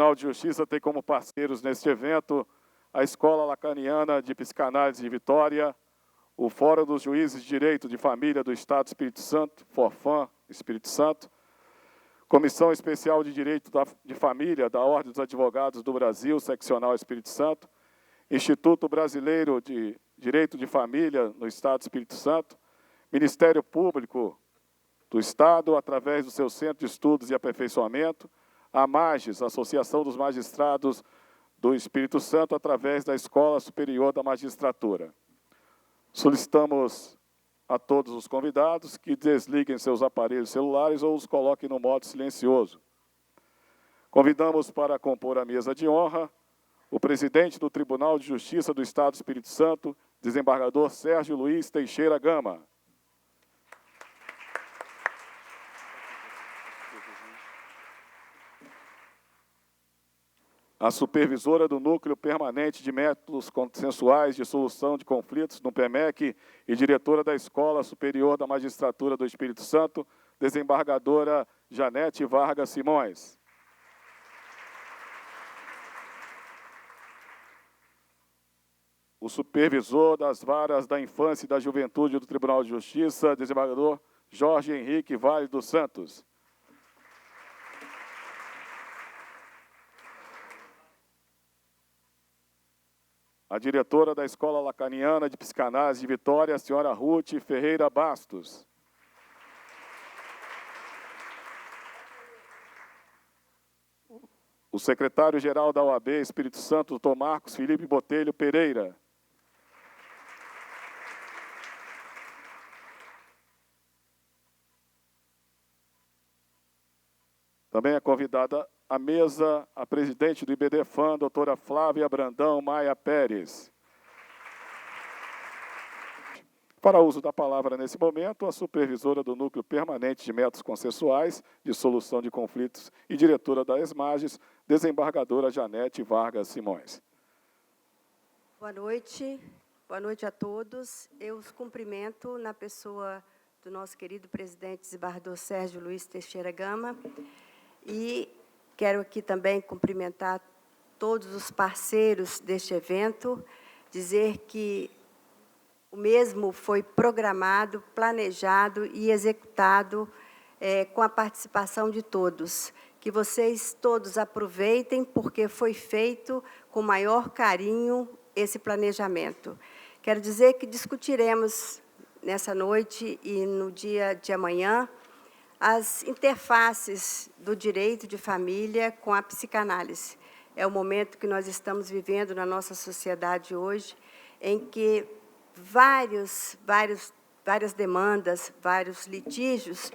Tribunal de Justiça tem como parceiros neste evento a Escola Lacaniana de Psicanálise de Vitória, o Fórum dos Juízes de Direito de Família do Estado do Espírito Santo, FORFAM Espírito Santo, Comissão Especial de Direito de Família da Ordem dos Advogados do Brasil, Seccional Espírito Santo, Instituto Brasileiro de Direito de Família no Estado do Espírito Santo, Ministério Público do Estado, através do seu Centro de Estudos e Aperfeiçoamento, a MAGES, Associação dos Magistrados do Espírito Santo, através da Escola Superior da Magistratura. Solicitamos a todos os convidados que desliguem seus aparelhos celulares ou os coloquem no modo silencioso. Convidamos para compor a mesa de honra o presidente do Tribunal de Justiça do Estado do Espírito Santo, desembargador Sérgio Luiz Teixeira Gama. A supervisora do Núcleo Permanente de Métodos Consensuais de Solução de Conflitos no PEMEC e diretora da Escola Superior da Magistratura do Espírito Santo, desembargadora Janete Vargas Simões. O supervisor das Varas da Infância e da Juventude do Tribunal de Justiça, desembargador Jorge Henrique Vale dos Santos. A diretora da Escola Lacaniana de Psicanálise de Vitória, a senhora Ruth Ferreira Bastos. O secretário-geral da OAB Espírito Santo, doutor Marcos Felipe Botelho Pereira. Também é convidada à mesa a presidente do IBDFAM, doutora Flávia Brandão Maia Pérez. Para uso da palavra nesse momento, a supervisora do Núcleo Permanente de Métodos Consensuais de Solução de Conflitos e diretora da ESMAGES, desembargadora Janete Vargas Simões. Boa noite a todos. Eu os cumprimento na pessoa do nosso querido presidente desembargador Sérgio Luiz Teixeira Gama e quero aqui também cumprimentar todos os parceiros deste evento, dizer que o mesmo foi programado, planejado e executado com a participação de todos. Que vocês todos aproveitem, porque foi feito com maior carinho esse planejamento. Quero dizer que discutiremos nessa noite e no dia de amanhã as interfaces do direito de família com a psicanálise. É o momento que nós estamos vivendo na nossa sociedade hoje, em que várias demandas, vários litígios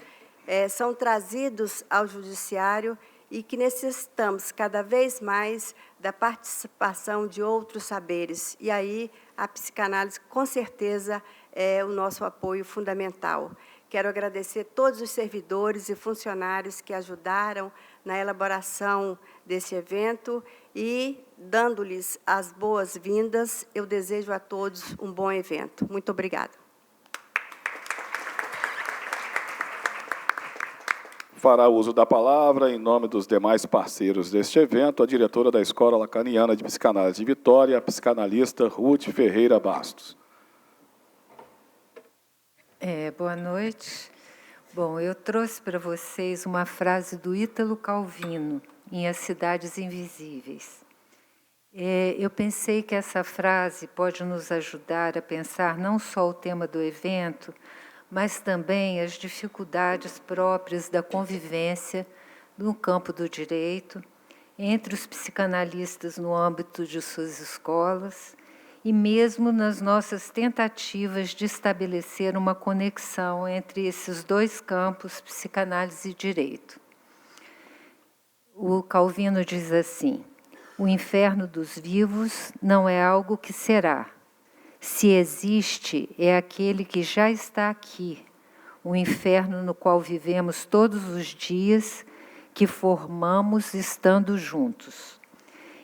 são trazidos ao judiciário e que necessitamos cada vez mais da participação de outros saberes. E aí a psicanálise, com certeza, é o nosso apoio fundamental. Quero agradecer todos os servidores e funcionários que ajudaram na elaboração desse evento e, dando-lhes as boas-vindas, eu desejo a todos um bom evento. Muito obrigada. Fará uso da palavra, em nome dos demais parceiros deste evento, a diretora da Escola Lacaniana de Psicanálise de Vitória, a psicanalista Ruth Ferreira Bastos. Boa noite. Bom, eu trouxe para vocês uma frase do Ítalo Calvino, em As Cidades Invisíveis. Eu pensei que essa frase pode nos ajudar a pensar não só o tema do evento, mas também as dificuldades próprias da convivência no campo do direito, entre os psicanalistas no âmbito de suas escolas, e mesmo nas nossas tentativas de estabelecer uma conexão entre esses dois campos, psicanálise e direito. O Calvino diz assim: o inferno dos vivos não é algo que será. Se existe, é aquele que já está aqui, o inferno no qual vivemos todos os dias, que formamos estando juntos.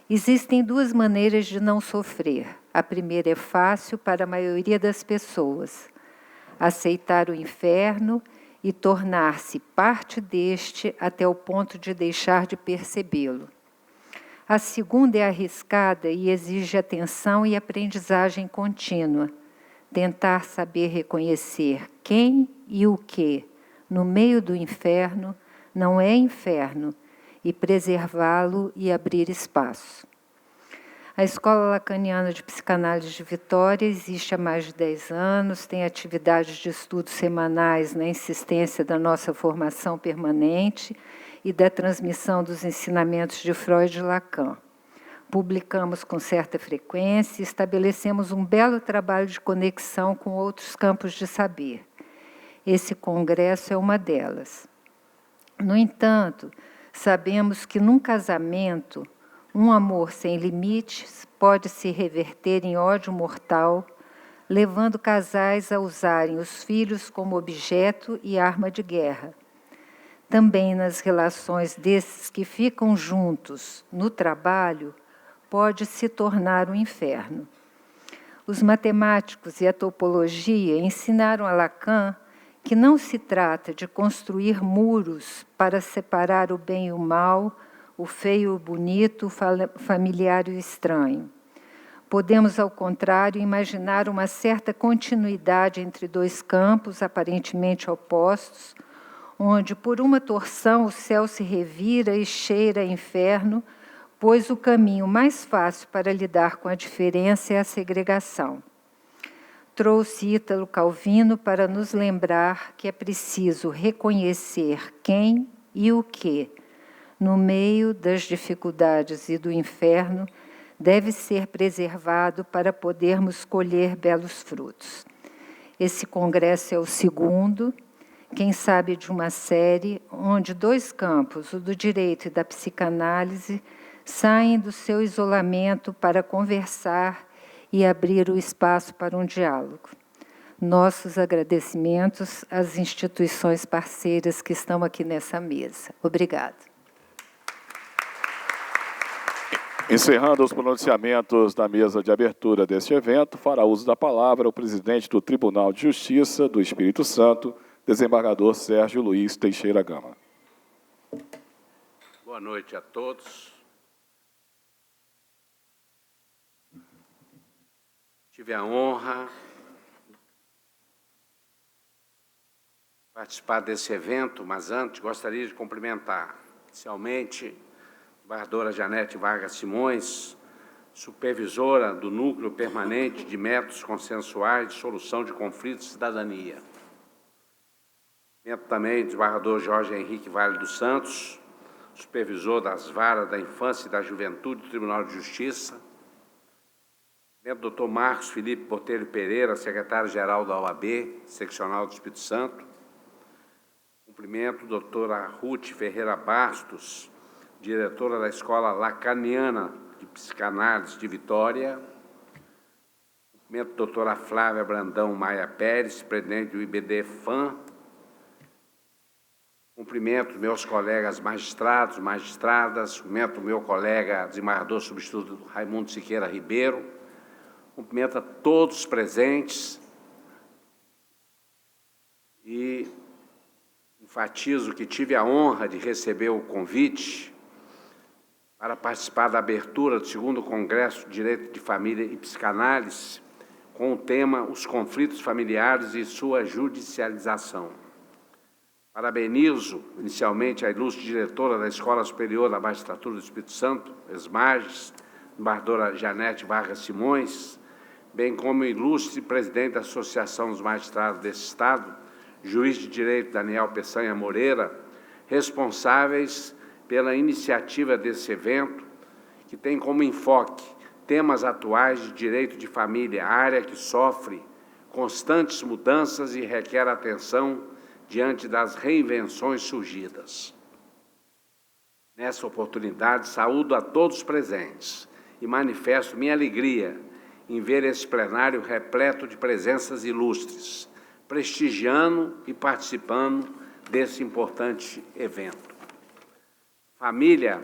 Existem duas maneiras de não sofrer. A primeira é fácil para a maioria das pessoas: aceitar o inferno e tornar-se parte deste até o ponto de deixar de percebê-lo. A segunda é arriscada e exige atenção e aprendizagem contínua. Tentar saber reconhecer quem e o que, no meio do inferno, não é inferno, e preservá-lo e abrir espaço. A Escola Lacaniana de Psicanálise de Vitória existe há mais de 10 anos, tem atividades de estudos semanais na insistência da nossa formação permanente e da transmissão dos ensinamentos de Freud e Lacan. Publicamos com certa frequência e estabelecemos um belo trabalho de conexão com outros campos de saber. Esse congresso é uma delas. No entanto, sabemos que num casamento, um amor sem limites pode se reverter em ódio mortal, levando casais a usarem os filhos como objeto e arma de guerra. Também nas relações desses que ficam juntos no trabalho, pode se tornar um inferno. Os matemáticos e a topologia ensinaram a Lacan que não se trata de construir muros para separar o bem e o mal, o feio e o bonito, o familiar e o estranho. Podemos, ao contrário, imaginar uma certa continuidade entre dois campos aparentemente opostos, onde, por uma torção, o céu se revira e cheira a inferno, pois o caminho mais fácil para lidar com a diferença é a segregação. Trouxe Ítalo Calvino para nos lembrar que é preciso reconhecer quem e o que, no meio das dificuldades e do inferno, deve ser preservado para podermos colher belos frutos. Esse congresso é o segundo, quem sabe de uma série, onde dois campos, o do direito e da psicanálise, saem do seu isolamento para conversar e abrir o espaço para um diálogo. Nossos agradecimentos às instituições parceiras que estão aqui nessa mesa. Obrigada. Encerrando os pronunciamentos da mesa de abertura deste evento, fará uso da palavra o presidente do Tribunal de Justiça do Espírito Santo, desembargador Sérgio Luiz Teixeira Gama. Boa noite a todos. Tive a honra de participar desse evento, mas antes gostaria de cumprimentar, inicialmente, a desembargadora Janete Vargas Simões, supervisora do Núcleo Permanente de Métodos Consensuais de Solução de Conflitos e Cidadania. Cumprimento também o desembargador Jorge Henrique Vale dos Santos, supervisor das varas da Infância e da Juventude do Tribunal de Justiça. Cumprimento o Dr. Marcos Felipe Botelho Pereira, secretário-geral da OAB, seccional do Espírito Santo. Cumprimento a doutora Ruth Ferreira Bastos, diretora da Escola Lacaniana de Psicanálise de Vitória. Cumprimento a doutora Flávia Brandão Maia Pérez, presidente do IBD-FAM. Cumprimento meus colegas magistrados, magistradas. Cumprimento meu colega desembargador substituto Raimundo Siqueira Ribeiro. Cumprimento a todos os presentes e enfatizo que tive a honra de receber o convite para participar da abertura do 2º Congresso de Direito de Família e Psicanálise, com o tema Os Conflitos Familiares e Sua Judicialização. Parabenizo, inicialmente, a ilustre diretora da Escola Superior da Magistratura do Espírito Santo, ESMAGES, desembargadora Janete Vargas Simões, bem como o ilustre presidente da Associação dos Magistrados desse Estado, juiz de direito Daniel Peçanha Moreira, responsáveis pela iniciativa desse evento, que tem como enfoque temas atuais de direito de família, área que sofre constantes mudanças e requer atenção diante das reinvenções surgidas. Nessa oportunidade, saúdo a todos os presentes e manifesto minha alegria em ver esse plenário repleto de presenças ilustres, prestigiando e participando desse importante evento. Família,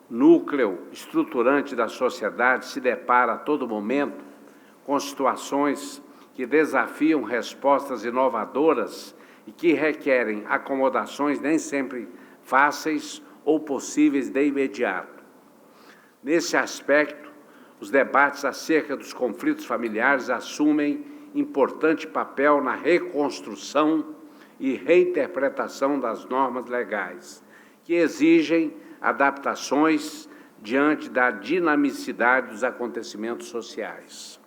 núcleo estruturante da sociedade, se depara a todo momento com situações que desafiam respostas inovadoras e que requerem acomodações nem sempre fáceis ou possíveis de imediato. Nesse aspecto, os debates acerca dos conflitos familiares assumem importante papel na reconstrução e reinterpretação das normas legais, que exigem adaptações diante da dinamicidade dos acontecimentos sociais.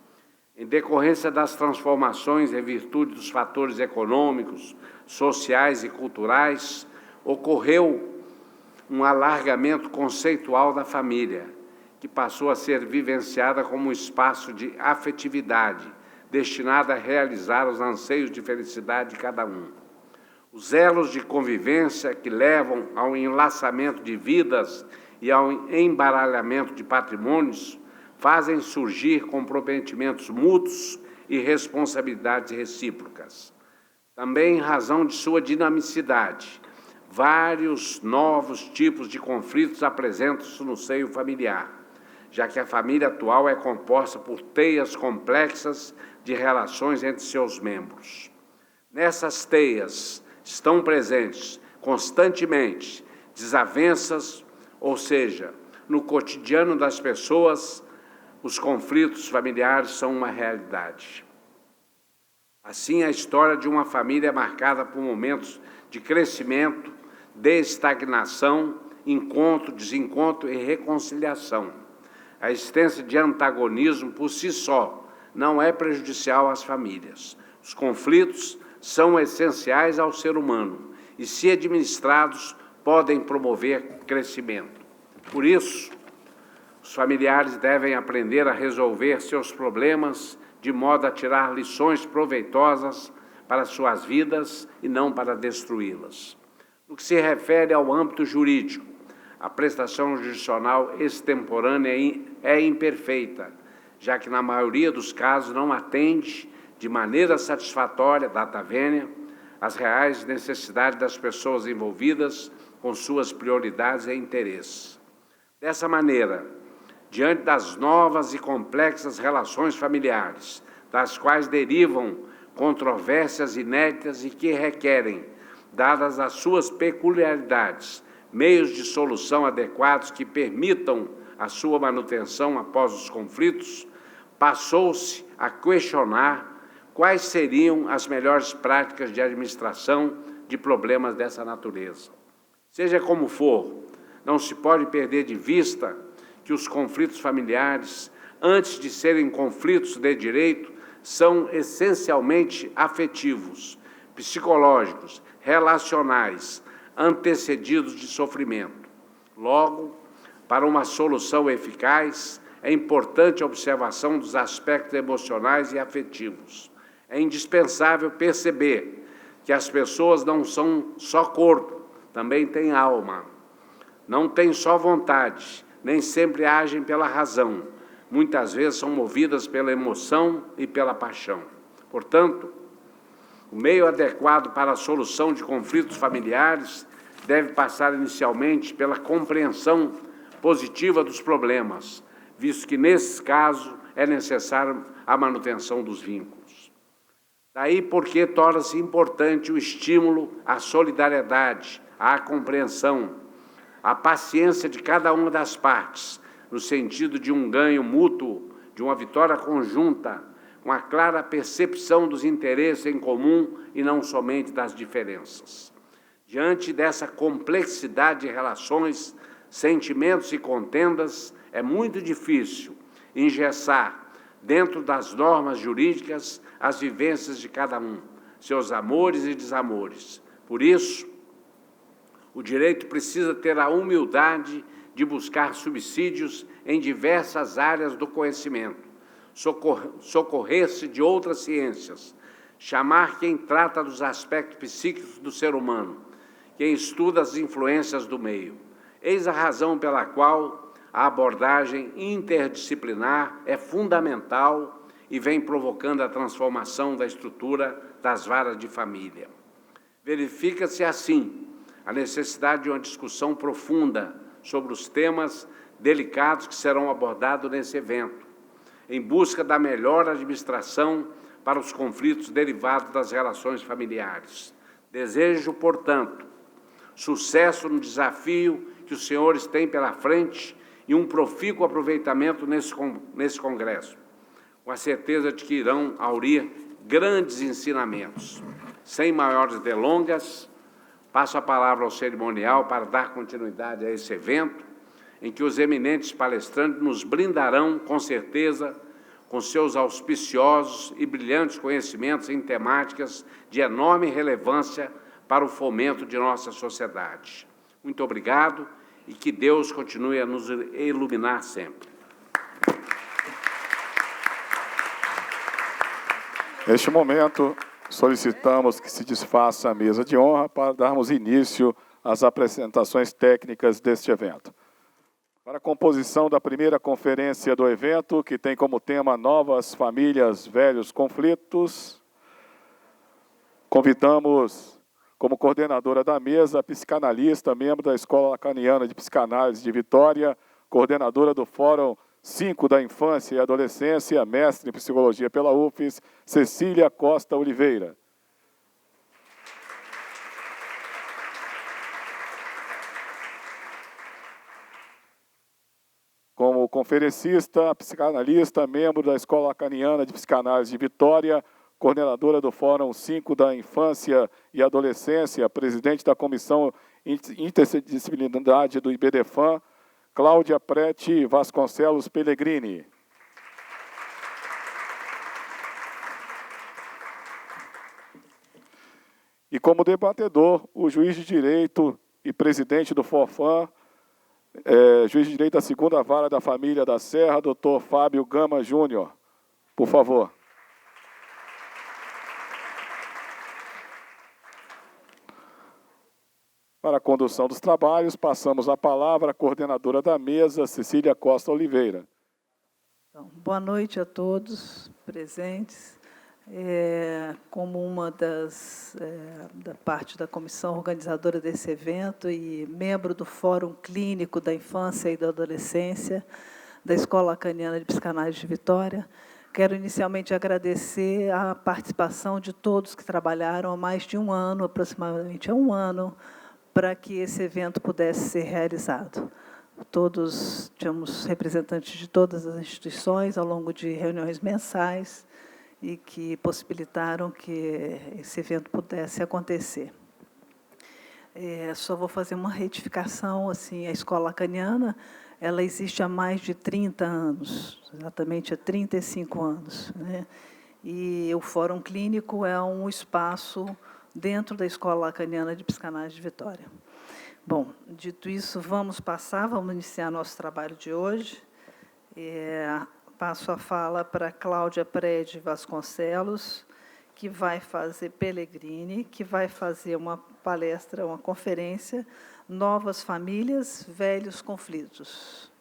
Em decorrência das transformações em virtude dos fatores econômicos, sociais e culturais, ocorreu um alargamento conceitual da família, que passou a ser vivenciada como um espaço de afetividade, destinado a realizar os anseios de felicidade de cada um. Os elos de convivência que levam ao enlaçamento de vidas e ao embaralhamento de patrimônios fazem surgir comprometimentos mútuos e responsabilidades recíprocas. Também em razão de sua dinamicidade, vários novos tipos de conflitos apresentam-se no seio familiar, já que a família atual é composta por teias complexas de relações entre seus membros. Nessas teias estão presentes constantemente desavenças, ou seja, no cotidiano das pessoas, os conflitos familiares são uma realidade. Assim, a história de uma família é marcada por momentos de crescimento, de estagnação, encontro, desencontro e reconciliação. A existência de antagonismo por si só não é prejudicial às famílias. Os conflitos são essenciais ao ser humano e, se administrados, podem promover crescimento. Por isso, os familiares devem aprender a resolver seus problemas de modo a tirar lições proveitosas para suas vidas e não para destruí-las. No que se refere ao âmbito jurídico, a prestação jurisdicional extemporânea é imperfeita, já que, na maioria dos casos, não atende de maneira satisfatória, data vênia, às reais necessidades das pessoas envolvidas com suas prioridades e interesses. Dessa maneira, diante das novas e complexas relações familiares, das quais derivam controvérsias inéditas e que requerem, dadas as suas peculiaridades, meios de solução adequados que permitam a sua manutenção após os conflitos, passou-se a questionar quais seriam as melhores práticas de administração de problemas dessa natureza. Seja como for, não se pode perder de vista que os conflitos familiares, antes de serem conflitos de direito, são essencialmente afetivos, psicológicos, relacionais, antecedidos de sofrimento. Logo, para uma solução eficaz, é importante a observação dos aspectos emocionais e afetivos. É indispensável perceber que as pessoas não são só corpo, também têm alma. Não têm só vontade, nem sempre agem pela razão. Muitas vezes são movidas pela emoção e pela paixão. Portanto, o meio adequado para a solução de conflitos familiares deve passar inicialmente pela compreensão positiva dos problemas, visto que, nesse caso, é necessária a manutenção dos vínculos. Daí porque torna-se importante o estímulo à solidariedade, à compreensão, à paciência de cada uma das partes, no sentido de um ganho mútuo, de uma vitória conjunta, com a clara percepção dos interesses em comum e não somente das diferenças. Diante dessa complexidade de relações, sentimentos e contendas, é muito difícil engessar, dentro das normas jurídicas, as vivências de cada um, seus amores e desamores. Por isso, o direito precisa ter a humildade de buscar subsídios em diversas áreas do conhecimento, socorrer-se de outras ciências, chamar quem trata dos aspectos psíquicos do ser humano, quem estuda as influências do meio. Eis a razão pela qual a abordagem interdisciplinar é fundamental e vem provocando a transformação da estrutura das varas de família. Verifica-se, assim, a necessidade de uma discussão profunda sobre os temas delicados que serão abordados nesse evento, em busca da melhor administração para os conflitos derivados das relações familiares. Desejo, portanto, sucesso no desafio que os senhores têm pela frente e um profícuo aproveitamento nesse congresso, com a certeza de que irão aurir grandes ensinamentos. Sem maiores delongas, passo a palavra ao cerimonial para dar continuidade a esse evento, em que os eminentes palestrantes nos brindarão, com certeza, com seus auspiciosos e brilhantes conhecimentos em temáticas de enorme relevância para o fomento de nossa sociedade. Muito obrigado e que Deus continue a nos iluminar sempre. Neste momento, solicitamos que se desfaça a mesa de honra para darmos início às apresentações técnicas deste evento. Para a composição da primeira conferência do evento, que tem como tema Novas Famílias, Velhos Conflitos, convidamos como coordenadora da mesa a psicanalista, membro da Escola Lacaniana de Psicanálise de Vitória, coordenadora do Fórum 5 da Infância e Adolescência, mestre em Psicologia pela UFES, Cecília Costa Oliveira. Como conferencista, psicanalista, membro da Escola Lacaniana de Psicanálise de Vitória, coordenadora do Fórum 5 da Infância e Adolescência, presidente da Comissão Interdisciplinaridade do IBDFAM, Cláudia Prete Vasconcelos Pellegrini. E como debatedor, o juiz de direito e presidente do FORFAM, juiz de direito da 2ª Vara da Família da Serra, doutor Fábio Gama Júnior. Por favor. Para a condução dos trabalhos, passamos a palavra à coordenadora da mesa, Cecília Costa Oliveira. Então, boa noite a todos presentes. Como uma da parte da comissão organizadora desse evento e membro do Fórum Clínico da Infância e da Adolescência da Escola Lacaniana de Psicanálise de Vitória, quero inicialmente agradecer a participação de todos que trabalharam há mais de um ano, aproximadamente há um ano, para que esse evento pudesse ser realizado. Todos, tínhamos representantes de todas as instituições ao longo de reuniões mensais e que possibilitaram que esse evento pudesse acontecer. Só vou fazer uma retificação, assim, a Escola Lacaniana, ela existe há mais de 30 anos, exatamente há 35 anos, né? E o Fórum Clínico é um espaço dentro da Escola Lacaniana de Psicanálise de Vitória. Bom, dito isso, vamos iniciar nosso trabalho de hoje. Passo a fala para Cláudia Prede Vasconcelos, que vai fazer Pellegrini, que vai fazer uma palestra, uma conferência, Novas Famílias, Velhos Conflitos.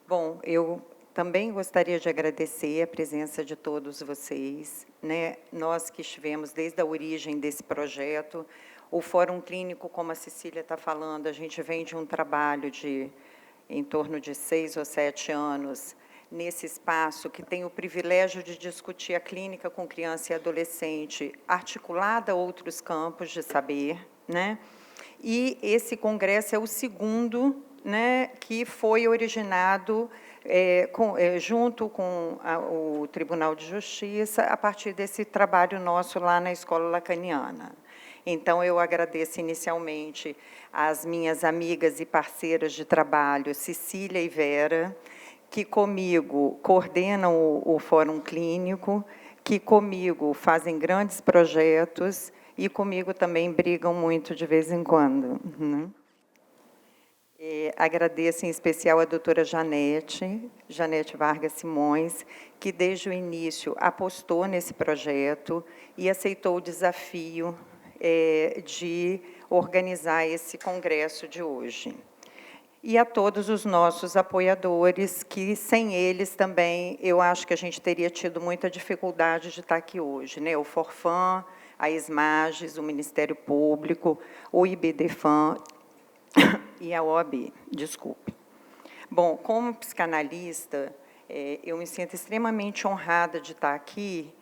Bom, eu também gostaria de agradecer a presença de todos vocês, né? Nós que estivemos desde a origem desse projeto. O Fórum Clínico, como a Cecília está falando, a gente vem de um trabalho de em torno de 6 ou 7 anos nesse espaço que tem o privilégio de discutir a clínica com criança e adolescente, articulada a outros campos de saber, né? E esse congresso é o segundo, né, que foi originado junto com o Tribunal de Justiça, a partir desse trabalho nosso lá na Escola Lacaniana. Então, eu agradeço inicialmente às minhas amigas e parceiras de trabalho, Cecília e Vera, que comigo coordenam o Fórum Clínico, que comigo fazem grandes projetos e comigo também brigam muito de vez em quando, né? Agradeço em especial a doutora Janete Vargas Simões, que desde o início apostou nesse projeto e aceitou o desafio de organizar esse congresso de hoje. E a todos os nossos apoiadores, que sem eles também eu acho que a gente teria tido muita dificuldade de estar aqui hoje, né? O FORFAM, a ESMAGES, o Ministério Público, o IBDFAM e a OAB, desculpe. Bom, como psicanalista, eu me sinto extremamente honrada de estar aqui,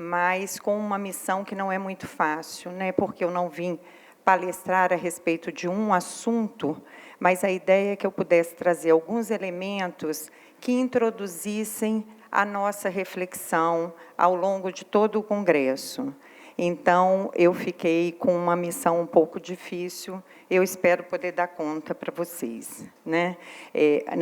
mas com uma missão que não é muito fácil, né? Porque eu não vim palestrar a respeito de um assunto, mas a ideia é que eu pudesse trazer alguns elementos que introduzissem a nossa reflexão ao longo de todo o Congresso. Então, eu fiquei com uma missão um pouco difícil, eu espero poder dar conta para vocês, né?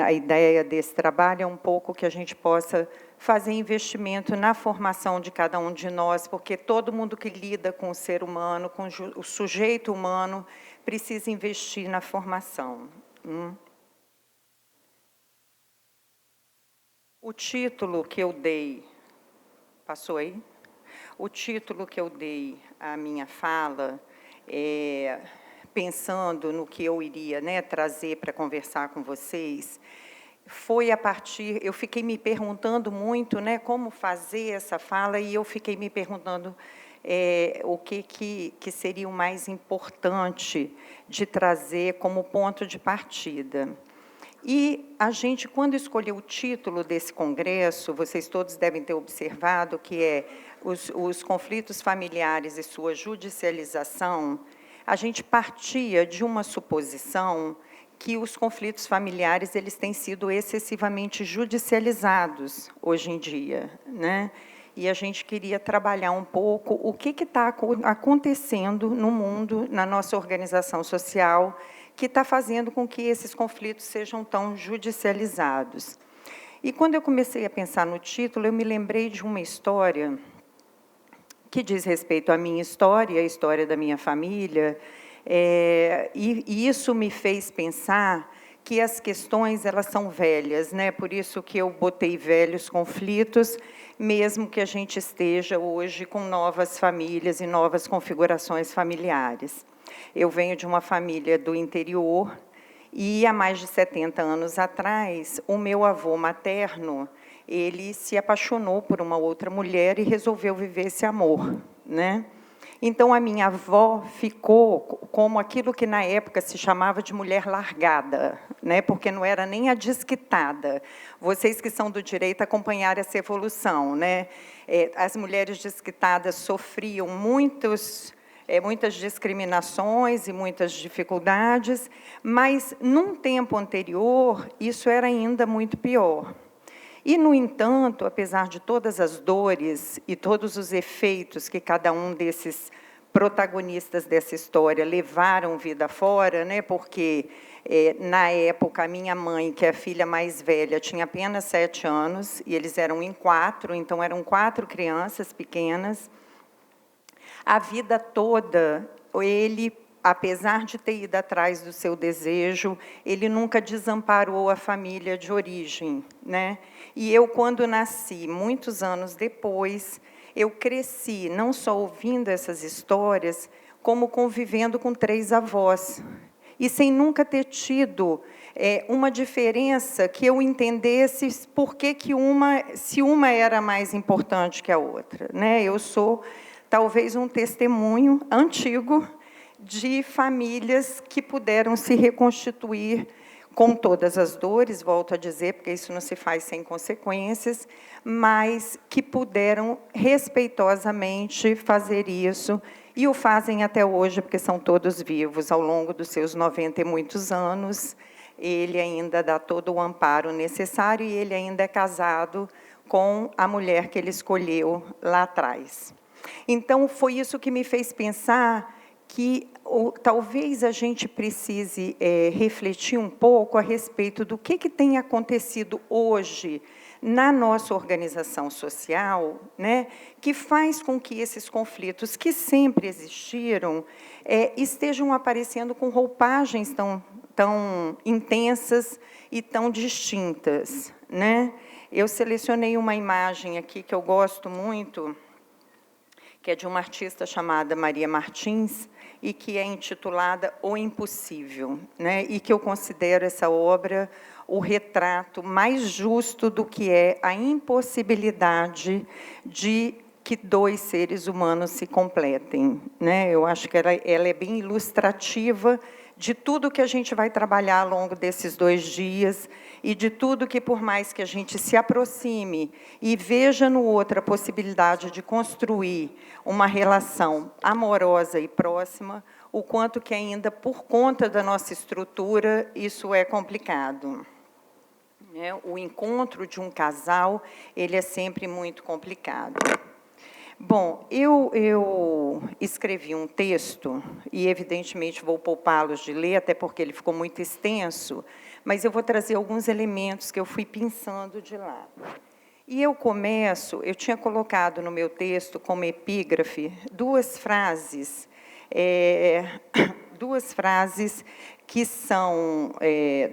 A ideia desse trabalho é um pouco que a gente possa fazer investimento na formação de cada um de nós, porque todo mundo que lida com o ser humano, com o sujeito humano, precisa investir na formação. O título que eu dei, passou aí? O título que eu dei à minha fala, pensando no que eu iria, né, trazer para conversar com vocês, foi a partir, eu fiquei me perguntando muito, né, como fazer essa fala, e eu fiquei me perguntando o que seria o mais importante de trazer como ponto de partida. E a gente, quando escolheu o título desse congresso, vocês todos devem ter observado que é os conflitos familiares e sua judicialização, a gente partia de uma suposição que os conflitos familiares eles têm sido excessivamente judicializados hoje em dia, né? E a gente queria trabalhar um pouco o que está acontecendo no mundo, na nossa organização social, que está fazendo com que esses conflitos sejam tão judicializados. E quando eu comecei a pensar no título, eu me lembrei de uma história que diz respeito à minha história, a história da minha família, e isso me fez pensar que as questões elas são velhas, né? Por isso que eu botei velhos conflitos, mesmo que a gente esteja hoje com novas famílias e novas configurações familiares. Eu venho de uma família do interior e, há mais de 70 anos atrás, o meu avô materno, ele se apaixonou por uma outra mulher e resolveu viver esse amor, né? Então, a minha avó ficou como aquilo que, na época, se chamava de mulher largada, né? Porque não era nem a desquitada. Vocês que são do direito acompanharam essa evolução, né? As mulheres desquitadas sofriam muitas discriminações e muitas dificuldades, mas, num tempo anterior, isso era ainda muito pior. E, no entanto, apesar de todas as dores e todos os efeitos que cada um desses protagonistas dessa história levaram vida fora, né, porque, na época, a minha mãe, que é a filha mais velha, tinha apenas 7 anos, e eles eram em 4, então eram 4 crianças pequenas. A vida toda, ele, apesar de ter ido atrás do seu desejo, ele nunca desamparou a família de origem, né? E eu, quando nasci, muitos anos depois, eu cresci, não só ouvindo essas histórias, como convivendo com 3 avós. E sem nunca ter tido uma diferença que eu entendesse por que se uma era mais importante que a outra, né? Eu sou, talvez, um testemunho antigo de famílias que puderam se reconstituir com todas as dores, volto a dizer, porque isso não se faz sem consequências, mas que puderam respeitosamente fazer isso, e o fazem até hoje, porque são todos vivos. Ao longo dos seus 90 e muitos anos, ele ainda dá todo o amparo necessário, e ele ainda é casado com a mulher que ele escolheu lá atrás. Então, foi isso que me fez pensar que talvez a gente precise refletir um pouco a respeito do que tem acontecido hoje na nossa organização social, né, que faz com que esses conflitos, que sempre existiram, estejam aparecendo com roupagens tão intensas e tão distintas, né? Eu selecionei uma imagem aqui que eu gosto muito, que é de uma artista chamada Maria Martins, e que é intitulada O Impossível, né? E que eu considero essa obra o retrato mais justo do que é a impossibilidade de que dois seres humanos se completem, né? Eu acho que ela é bem ilustrativa de tudo que a gente vai trabalhar ao longo desses 2 dias e de tudo que, por mais que a gente se aproxime e veja no outro a possibilidade de construir uma relação amorosa e próxima, o quanto que ainda, por conta da nossa estrutura, isso é complicado. O encontro de um casal, ele é sempre muito complicado. Bom, eu escrevi um texto, e evidentemente vou poupá-los de ler, até porque ele ficou muito extenso, mas eu vou trazer alguns elementos que eu fui pensando de lá. E eu tinha colocado no meu texto como epígrafe 2 frases, que são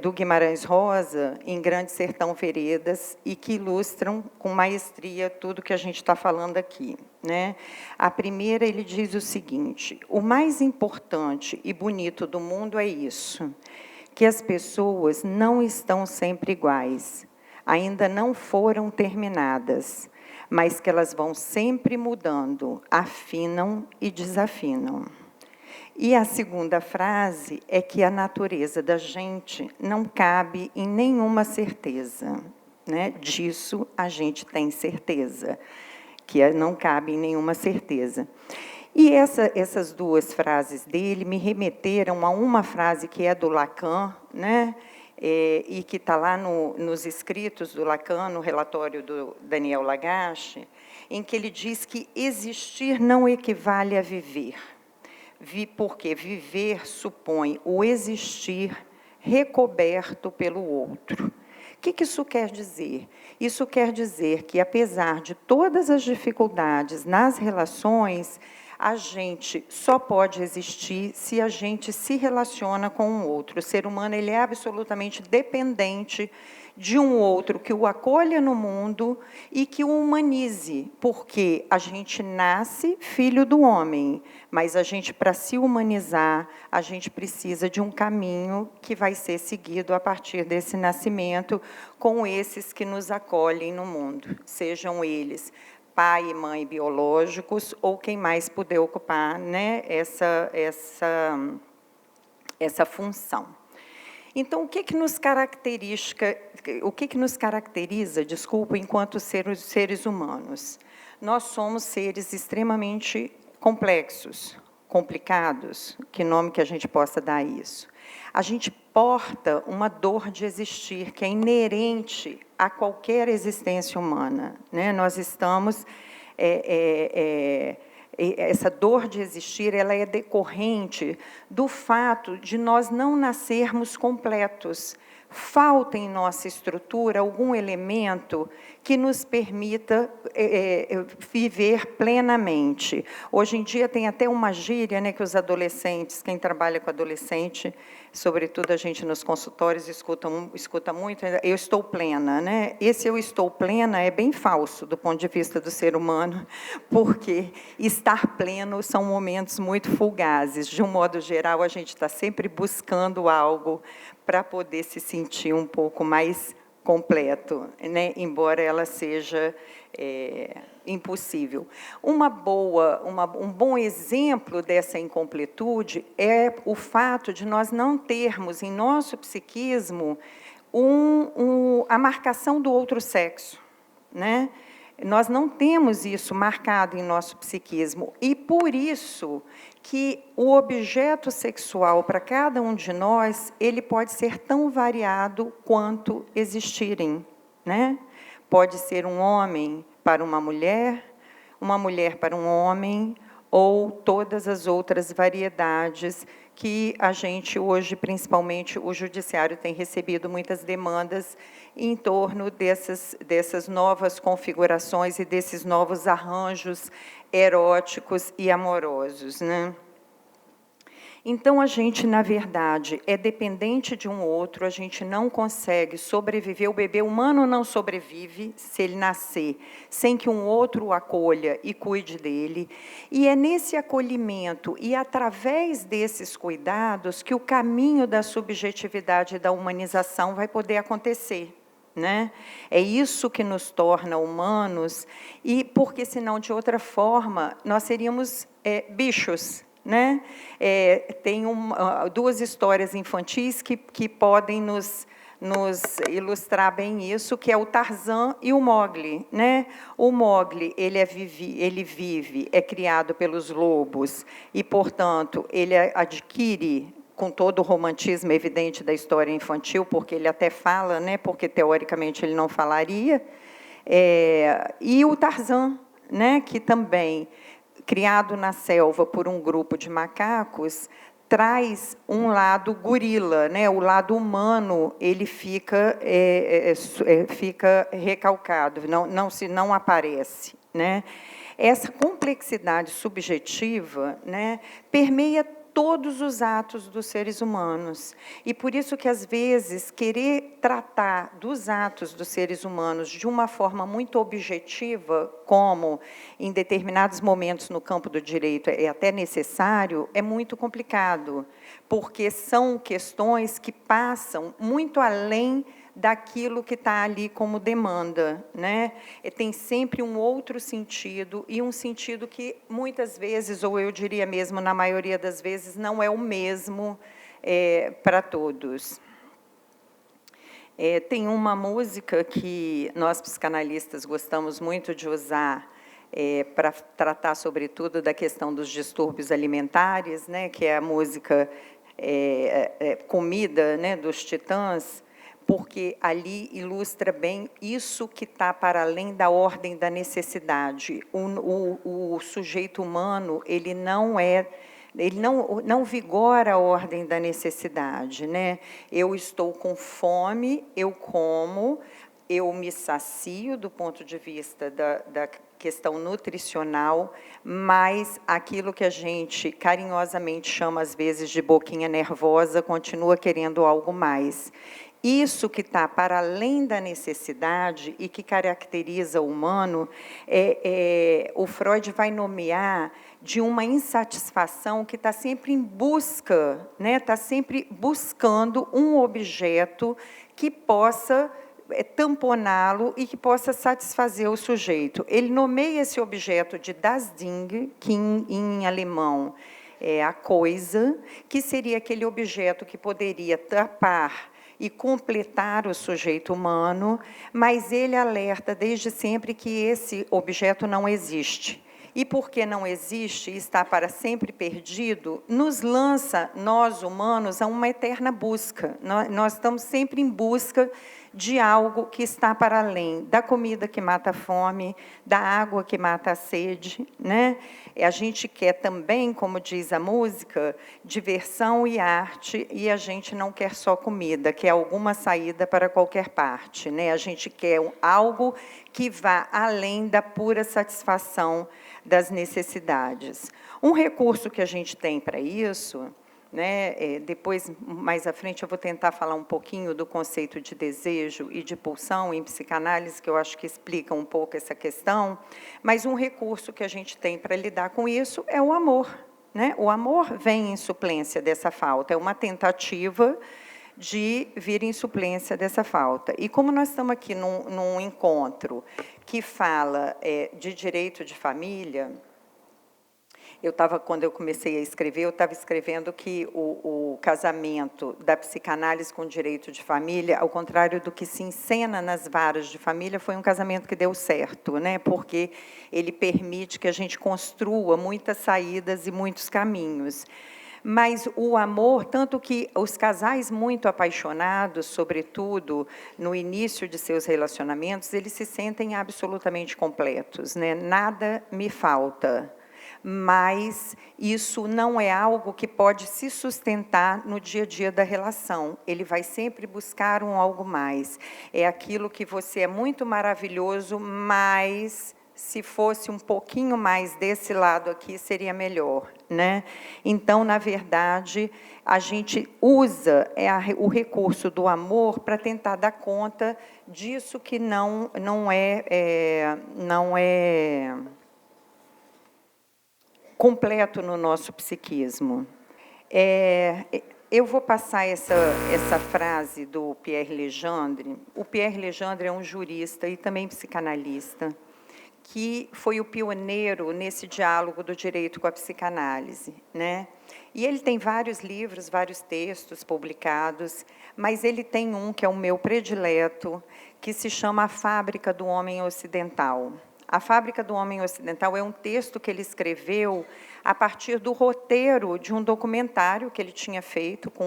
do Guimarães Rosa, em Grande Sertão Veredas, e que ilustram com maestria tudo que a gente está falando aqui, né? A primeira, ele diz o seguinte: o mais importante e bonito do mundo é isso, que as pessoas não estão sempre iguais, ainda não foram terminadas, mas que elas vão sempre mudando, afinam e desafinam. E a segunda frase é que a natureza da gente não cabe em nenhuma certeza, né? Disso a gente tem certeza, que não cabe em nenhuma certeza. E essas 2 frases dele me remeteram a uma frase que é do Lacan, né? E que está lá nos escritos do Lacan, no relatório do Daniel Lagache, em que ele diz que existir não equivale a viver. Porque viver supõe o existir recoberto pelo outro. O que isso quer dizer? Isso quer dizer que, apesar de todas as dificuldades nas relações, a gente só pode existir se a gente se relaciona com o outro. O ser humano, ele é absolutamente dependente de um outro que o acolha no mundo e que o humanize, porque a gente nasce filho do homem, mas a gente, para se humanizar, a gente precisa de um caminho que vai ser seguido a partir desse nascimento com esses que nos acolhem no mundo, sejam eles pai e mãe biológicos ou quem mais puder ocupar, né, essa função. Então, o que nos caracteriza, desculpa, enquanto seres humanos? Nós somos seres extremamente complexos, complicados, que nome que a gente possa dar a isso? A gente porta uma dor de existir que é inerente a qualquer existência humana, né? Nós estamos... essa dor de existir, ela é decorrente do fato de nós não nascermos completos. Falta em nossa estrutura algum elemento que nos permita viver plenamente. Hoje em dia tem até uma gíria, né, que os adolescentes, quem trabalha com adolescente, sobretudo a gente nos consultórios escuta muito, eu estou plena, né? Esse eu estou plena é bem falso do ponto de vista do ser humano, porque estar pleno são momentos muito fugazes. De um modo geral, a gente está sempre buscando algo para poder se sentir um pouco mais completo, né? Embora ela seja impossível. Um bom exemplo dessa incompletude é o fato de nós não termos em nosso psiquismo a marcação do outro sexo, né? Nós não temos isso marcado em nosso psiquismo, e por isso que o objeto sexual para cada um de nós, ele pode ser tão variado quanto existirem, né? Pode ser um homem para uma mulher para um homem, ou todas as outras variedades que a gente hoje, principalmente o judiciário, tem recebido muitas demandas em torno dessas novas configurações e desses novos arranjos eróticos e amorosos, né? Então, a gente, na verdade, é dependente de um outro, a gente não consegue sobreviver, o bebê humano não sobrevive se ele nascer sem que um outro o acolha e cuide dele, e é nesse acolhimento e através desses cuidados que o caminho da subjetividade e da humanização vai poder acontecer, né? É isso que nos torna humanos, e porque, senão, de outra forma, nós seríamos bichos, né? Tem duas histórias infantis que podem nos ilustrar bem isso, que é o Tarzan e o Mowgli, né? O Mowgli, ele vive, é criado pelos lobos, e, portanto, ele adquire, com todo o romantismo evidente da história infantil, porque ele até fala, né? Porque, teoricamente, ele não falaria, e o Tarzan, né? Que também, criado na selva por um grupo de macacos, traz um lado gorila, né? O lado humano, ele fica recalcado, não aparece, né? Essa complexidade subjetiva, né, permeia todos os atos dos seres humanos. E por isso que, às vezes, querer tratar dos atos dos seres humanos de uma forma muito objetiva, como em determinados momentos no campo do direito é até necessário, é muito complicado, porque são questões que passam muito além daquilo que está ali como demanda, né? Tem sempre um outro sentido, e um sentido que, muitas vezes, ou eu diria mesmo, na maioria das vezes, não é o mesmo para todos. Tem uma música que nós, psicanalistas, gostamos muito de usar para tratar, sobretudo, da questão dos distúrbios alimentares, né? Que é a música Comida, né? Dos Titãs, porque ali ilustra bem isso que está para além da ordem da necessidade. O sujeito humano, ele não vigora a ordem da necessidade, né? Eu estou com fome, eu como, eu me sacio do ponto de vista da questão nutricional, mas aquilo que a gente carinhosamente chama, às vezes, de boquinha nervosa, continua querendo algo mais. Isso que está para além da necessidade e que caracteriza o humano, o Freud vai nomear de uma insatisfação que está sempre em busca, né? Está sempre buscando um objeto que possa tamponá-lo e que possa satisfazer o sujeito. Ele nomeia esse objeto de das Ding, que em alemão é a coisa, que seria aquele objeto que poderia tapar e completar o sujeito humano, mas ele alerta desde sempre que esse objeto não existe. E porque não existe e está para sempre perdido, nos lança, nós humanos, a uma eterna busca. Nós estamos sempre em busca de algo que está para além da comida que mata a fome, da água que mata a sede, né? A gente quer também, como diz a música, diversão e arte, e a gente não quer só comida, quer alguma saída para qualquer parte, né? A gente quer algo que vá além da pura satisfação das necessidades. Um recurso que a gente tem para isso, né, depois, mais à frente, eu vou tentar falar um pouquinho do conceito de desejo e de pulsão em psicanálise, que eu acho que explica um pouco essa questão, mas um recurso que a gente tem para lidar com isso é o amor, né? O amor vem em suplência dessa falta, é uma tentativa de vir em suplência dessa falta. E como nós estamos aqui num encontro que fala de direito de família, quando eu comecei a escrever, eu estava escrevendo que o casamento da psicanálise com o direito de família, ao contrário do que se encena nas varas de família, foi um casamento que deu certo, né? Porque ele permite que a gente construa muitas saídas e muitos caminhos. Mas o amor, tanto que os casais muito apaixonados, sobretudo no início de seus relacionamentos, eles se sentem absolutamente completos, né? Nada me falta. Mas isso não é algo que pode se sustentar no dia a dia da relação. Ele vai sempre buscar um algo mais. É aquilo que você é muito maravilhoso, mas se fosse um pouquinho mais desse lado aqui, seria melhor, né? Então, na verdade, a gente usa o recurso do amor para tentar dar conta disso que não é completo no nosso psiquismo. eu vou passar essa frase do Pierre Legendre. O Pierre Legendre é um jurista e também psicanalista, que foi o pioneiro nesse diálogo do direito com a psicanálise, né? E ele tem vários livros, vários textos publicados, mas ele tem um que é o meu predileto, que se chama A Fábrica do Homem Ocidental. A Fábrica do Homem Ocidental é um texto que ele escreveu a partir do roteiro de um documentário que ele tinha feito com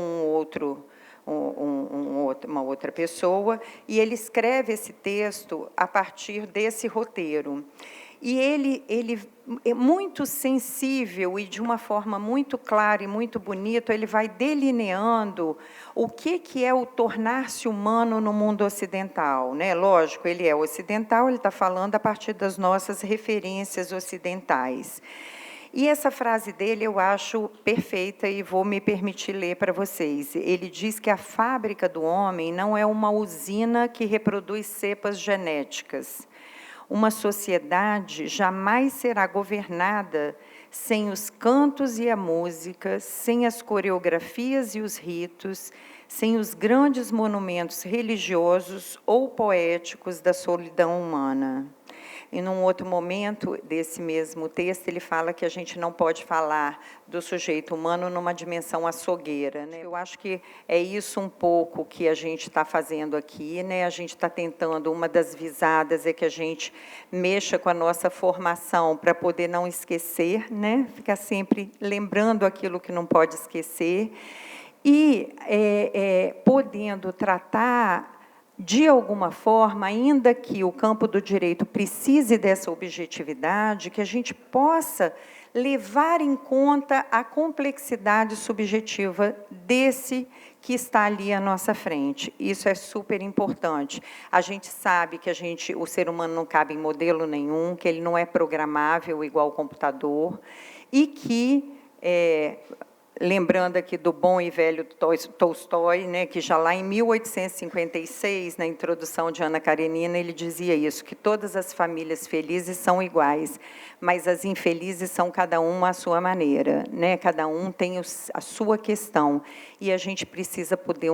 uma outra pessoa, e ele escreve esse texto a partir desse roteiro. E ele é muito sensível e, de uma forma muito clara e muito bonita, ele vai delineando o que é o tornar-se humano no mundo ocidental, né? Lógico, ele é ocidental, ele está falando a partir das nossas referências ocidentais. E essa frase dele eu acho perfeita e vou me permitir ler para vocês. Ele diz que a fábrica do homem não é uma usina que reproduz cepas genéticas. Uma sociedade jamais será governada sem os cantos e a música, sem as coreografias e os ritos, sem os grandes monumentos religiosos ou poéticos da solidão humana. E, num outro momento desse mesmo texto, ele fala que a gente não pode falar do sujeito humano numa dimensão açougueira, né? Eu acho que é isso um pouco que a gente está fazendo aqui, né? A gente está tentando, uma das visadas é que a gente mexa com a nossa formação para poder não esquecer, né? Ficar sempre lembrando aquilo que não pode esquecer e podendo tratar de alguma forma, ainda que o campo do direito precise dessa objetividade, que a gente possa levar em conta a complexidade subjetiva desse que está ali à nossa frente. Isso é super importante. A gente sabe que o ser humano não cabe em modelo nenhum, que ele não é programável igual ao computador, e que lembrando aqui do bom e velho Tolstói, né, que já lá em 1856, na introdução de Ana Karenina, ele dizia isso, que todas as famílias felizes são iguais, mas as infelizes são cada uma à sua maneira, né? Cada um tem a sua questão, e a gente precisa poder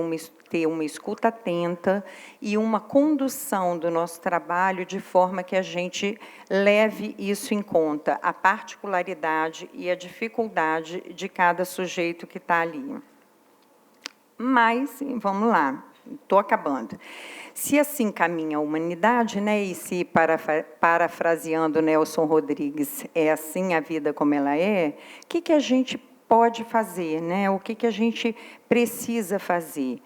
ter uma escuta atenta e uma condução do nosso trabalho de forma que a gente leve isso em conta, a particularidade e a dificuldade de cada sujeito que está ali. Mas, vamos lá, estou acabando. Se assim caminha a humanidade, né, e se, parafraseando Nelson Rodrigues, é assim a vida como ela é, o que a gente pode fazer, né? O que a gente precisa fazer?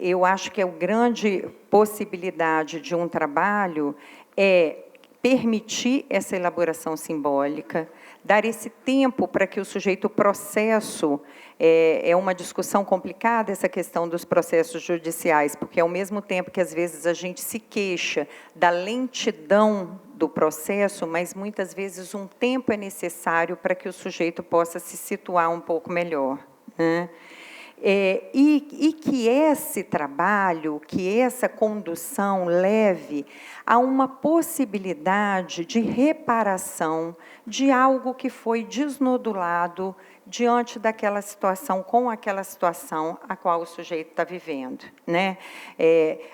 Eu acho que a grande possibilidade de um trabalho é permitir essa elaboração simbólica, dar esse tempo para que o sujeito processo, é uma discussão complicada essa questão dos processos judiciais, porque ao mesmo tempo que às vezes a gente se queixa da lentidão do processo, mas muitas vezes um tempo é necessário para que o sujeito possa se situar um pouco melhor, né? E que esse trabalho, que essa condução leve a uma possibilidade de reparação de algo que foi desnodulado diante daquela situação, com aquela situação a qual o sujeito está vivendo, né?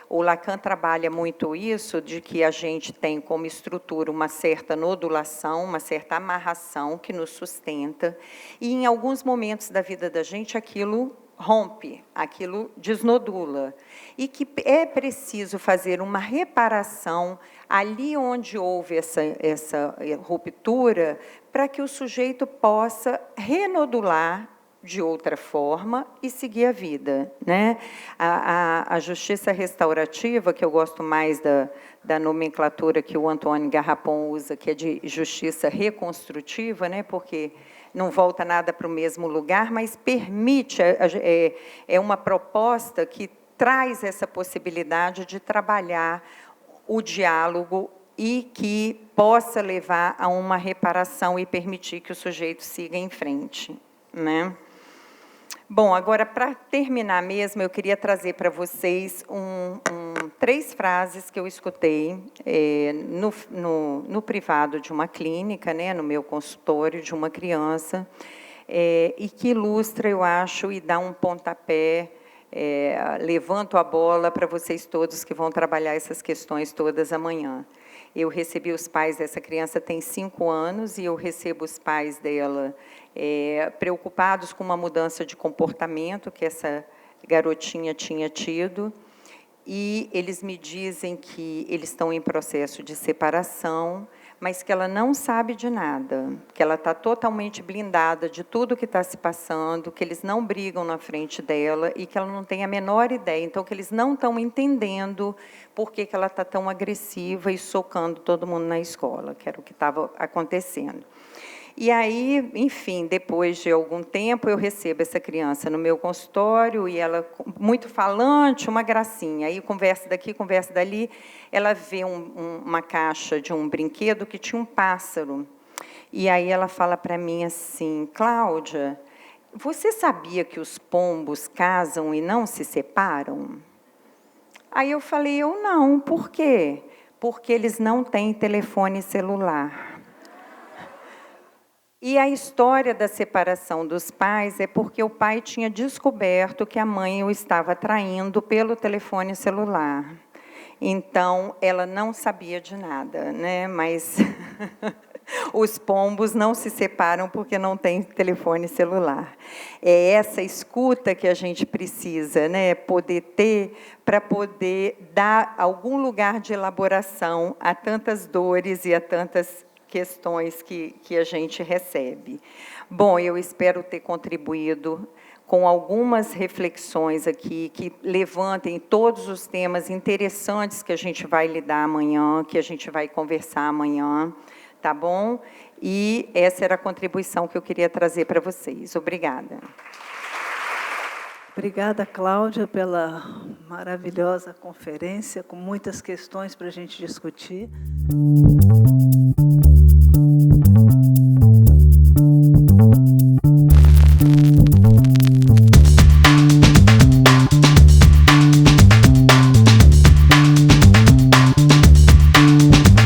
O Lacan trabalha muito isso, de que a gente tem como estrutura uma certa nodulação, uma certa amarração que nos sustenta, e em alguns momentos da vida da gente aquilo rompe, aquilo desnodula, e que é preciso fazer uma reparação ali onde houve essa ruptura, para que o sujeito possa renodular de outra forma e seguir a vida, né? A justiça restaurativa, que eu gosto mais da nomenclatura que o Antônio Garrapon usa, que é de justiça reconstrutiva, né? Porque não volta nada para o mesmo lugar, mas permite, é uma proposta que traz essa possibilidade de trabalhar o diálogo e que possa levar a uma reparação e permitir que o sujeito siga em frente, né? Bom, agora, para terminar mesmo, eu queria trazer para vocês 3 frases que eu escutei no privado de uma clínica, né, no meu consultório, de uma criança, e que ilustra, eu acho, e dá um pontapé, levanto a bola para vocês todos que vão trabalhar essas questões todas amanhã. Eu recebi os pais dessa criança tem 5 anos, e eu recebo os pais dela preocupados com uma mudança de comportamento que essa garotinha tinha tido, e eles me dizem que eles estão em processo de separação, mas que ela não sabe de nada, que ela está totalmente blindada de tudo que está se passando, que eles não brigam na frente dela e que ela não tem a menor ideia. Então, que eles não estão entendendo por que ela está tão agressiva e socando todo mundo na escola, que era o que estava acontecendo. E aí, enfim, depois de algum tempo, eu recebo essa criança no meu consultório, e ela, muito falante, uma gracinha. Aí, conversa daqui, conversa dali, ela vê uma caixa de um brinquedo que tinha um pássaro. E aí ela fala para mim assim: Cláudia, você sabia que os pombos casam e não se separam? Aí eu falei: eu não. Por quê? Porque eles não têm telefone celular. E a história da separação dos pais é porque o pai tinha descoberto que a mãe o estava traindo pelo telefone celular. Então, ela não sabia de nada, né? Mas os pombos não se separam porque não tem telefone celular. É essa escuta que a gente precisa, né? Poder ter, para poder dar algum lugar de elaboração a tantas dores e a tantas questões que a gente recebe. Bom, eu espero ter contribuído com algumas reflexões aqui que levantem todos os temas interessantes que a gente vai lidar amanhã, que a gente vai conversar amanhã, tá bom? E essa era a contribuição que eu queria trazer para vocês. Obrigada. Obrigada, Cláudia, pela maravilhosa conferência, com muitas questões para a gente discutir.